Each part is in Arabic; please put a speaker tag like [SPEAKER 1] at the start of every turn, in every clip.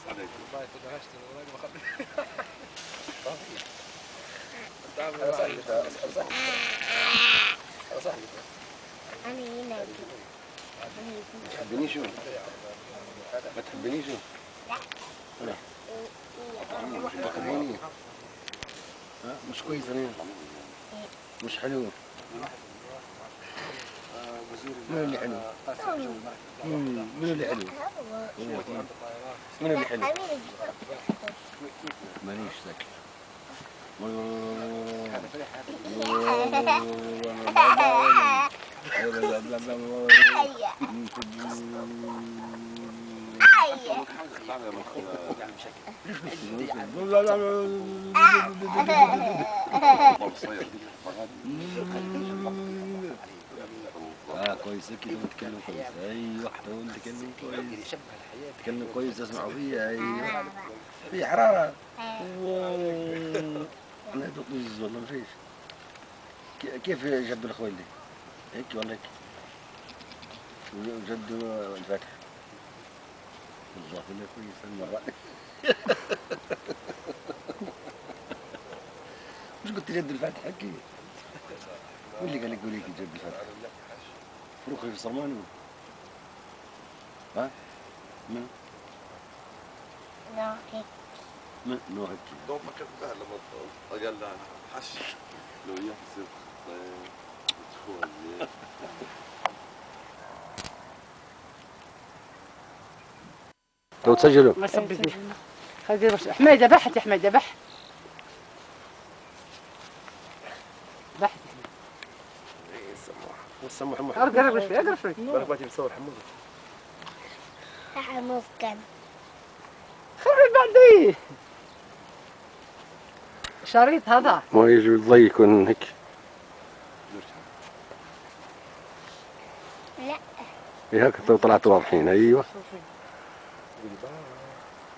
[SPEAKER 1] عليك.
[SPEAKER 2] والله تدهشت الوراق ما خليت.
[SPEAKER 1] صاحبي
[SPEAKER 3] أنا هنا.
[SPEAKER 1] ما تحبنيش ما تحبنيش؟ لا. مش بتحبني؟ مش كويس انا. مش حلو. من اللي حلو؟ من اللي حلو؟ من اللي حلو؟ مانيش ساكت. كويس كده بتكلم كويس. ايوه حاول تكلم كويس. تكلم كويس اسمعوا فيا. ايوه في حراره. لا تطز والله ما فيش. كيف جد الاخوين دي؟ هيك والله هيك. وجد الفاتح. بالظبط انه كويس المره. مش قلت جد الفاتح هيك؟ واللي قال لك قولي جد الفاتح؟ فروخي في صرماني. ها؟ من؟
[SPEAKER 3] لا هيك.
[SPEAKER 1] نو هيك.
[SPEAKER 4] دون فكرت بها لما قال لها حش لو اياك يصير تخوز.
[SPEAKER 1] لو تسجلوا
[SPEAKER 5] ما سبقني. خلي بس حميده بحت يا حميده بحت. بحت.
[SPEAKER 1] والسموح حمود.
[SPEAKER 5] اقرب شوي اقرب شوي.
[SPEAKER 1] بالك باتي بتصور حمود.
[SPEAKER 3] حمص كان.
[SPEAKER 5] خلي بعدي. شريط هذا.
[SPEAKER 1] ما يجي الضي يكون هيك.
[SPEAKER 3] لا.
[SPEAKER 1] هيك طلعتوا واضحين. ايوه.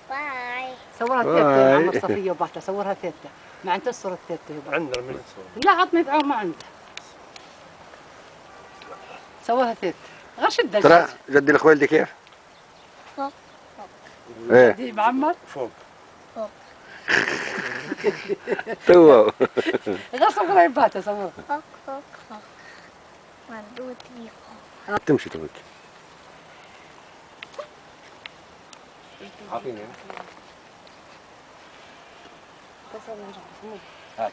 [SPEAKER 3] باي.
[SPEAKER 5] صورها ثيتا يا عمر صفيه وبعتها صورها ثيتا. ما انت الصورة ثيتا.
[SPEAKER 1] عندنا من تصور.
[SPEAKER 5] لا عطني ما عندها. صورها ثيتا. غير شدها.
[SPEAKER 1] ترى جدي الاخوال دي كيف؟
[SPEAKER 3] فوق.
[SPEAKER 1] ايه
[SPEAKER 5] دي معمر.
[SPEAKER 1] فوق.
[SPEAKER 3] فوق.
[SPEAKER 1] تو
[SPEAKER 5] غير صورها يباتها صورها.
[SPEAKER 3] فوق فوق فوق. مردود لي فوق.
[SPEAKER 1] تمشي توك. عطيني. هاك.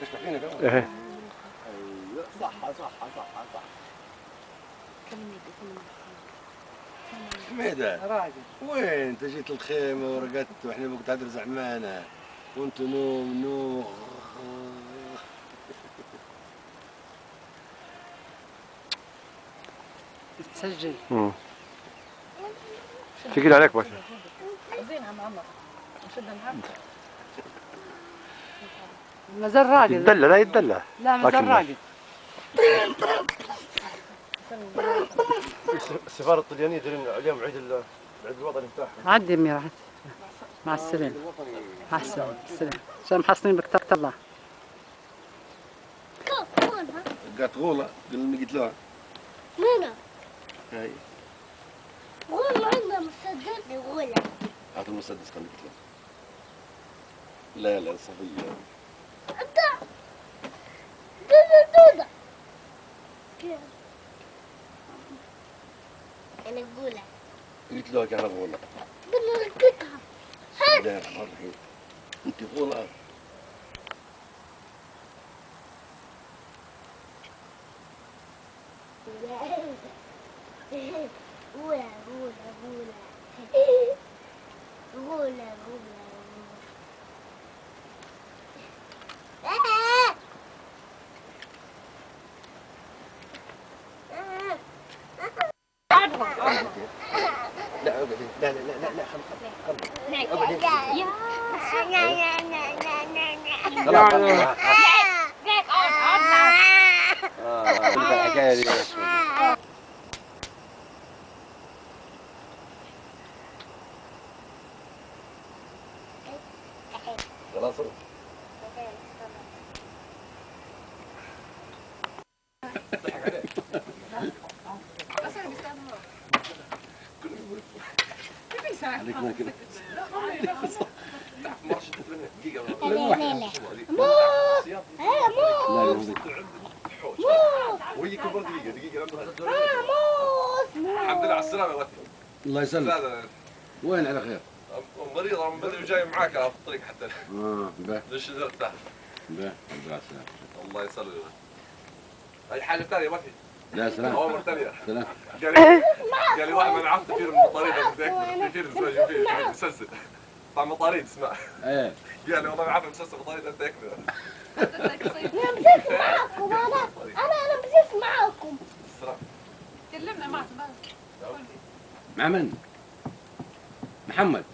[SPEAKER 1] تشبح فينا ايه. صح صح صح صح. حميدة وين انت جيت الخيمة ورقدت واحنا بوقت هدر زعمانة وانتو نوم نوم.
[SPEAKER 5] تسجل.
[SPEAKER 1] ثقيل عليك باشا.
[SPEAKER 5] زين عم عمر نشدها نحب. مازال راقد.
[SPEAKER 1] يتدلى لا يتدلى.
[SPEAKER 5] لا مازال راقد.
[SPEAKER 1] السفارة الطليانية دايرين اليوم عيد الوطني بتاعهم.
[SPEAKER 5] عدي أميرة عدي. مع السلامة. مع السلامة. السلامة. عشان محصنين بكتاب الله.
[SPEAKER 1] قالت غولة قلت لها.
[SPEAKER 3] منو؟
[SPEAKER 1] هاي.
[SPEAKER 3] غولة عندها مسدس غولة.
[SPEAKER 1] هات المسدس كان قلت له. لا صفية.
[SPEAKER 3] أنت. دودة. كيف؟ أنا غولة.
[SPEAKER 1] قلت له كان غولة.
[SPEAKER 3] بدنا نركضها.
[SPEAKER 1] بسم الله الرحمن الرحيم. انت غولة.
[SPEAKER 3] غولة غولة غولة. غولة غولة.
[SPEAKER 1] لا اقعدي. لا الحكايه دي خلاص خليك هنا كده.
[SPEAKER 4] مرة شدت منها دقيقة
[SPEAKER 3] لا لا لا
[SPEAKER 1] لا لا
[SPEAKER 4] وهي كبر دقيقة الحمد لله على السلامة يا ولدي.
[SPEAKER 1] الله يسلمك.
[SPEAKER 4] لا
[SPEAKER 1] وين على خير؟
[SPEAKER 4] مريضة من بدري وجاي معاك على الطريق حتى
[SPEAKER 1] به
[SPEAKER 4] ليش نرتاح.
[SPEAKER 1] به الله يسلمك.
[SPEAKER 4] الله يسلمك. هاي حاجة ثانية يا ولدي.
[SPEAKER 1] لا سلام.
[SPEAKER 4] أوامر ثانية.
[SPEAKER 1] سلام.
[SPEAKER 4] قال لي واحد من عرفت كثير من المطاريد في فيلم اسمه في مسلسل طبعا مطاريد اسمه.
[SPEAKER 1] ايه
[SPEAKER 4] قال لي والله ما عارف مسلسل مطاريد انت يكفي.
[SPEAKER 3] انا مسيت معاكم انا مسيت معاكم.
[SPEAKER 4] السلام.
[SPEAKER 2] كلمنا معك
[SPEAKER 1] مع من؟ محمد.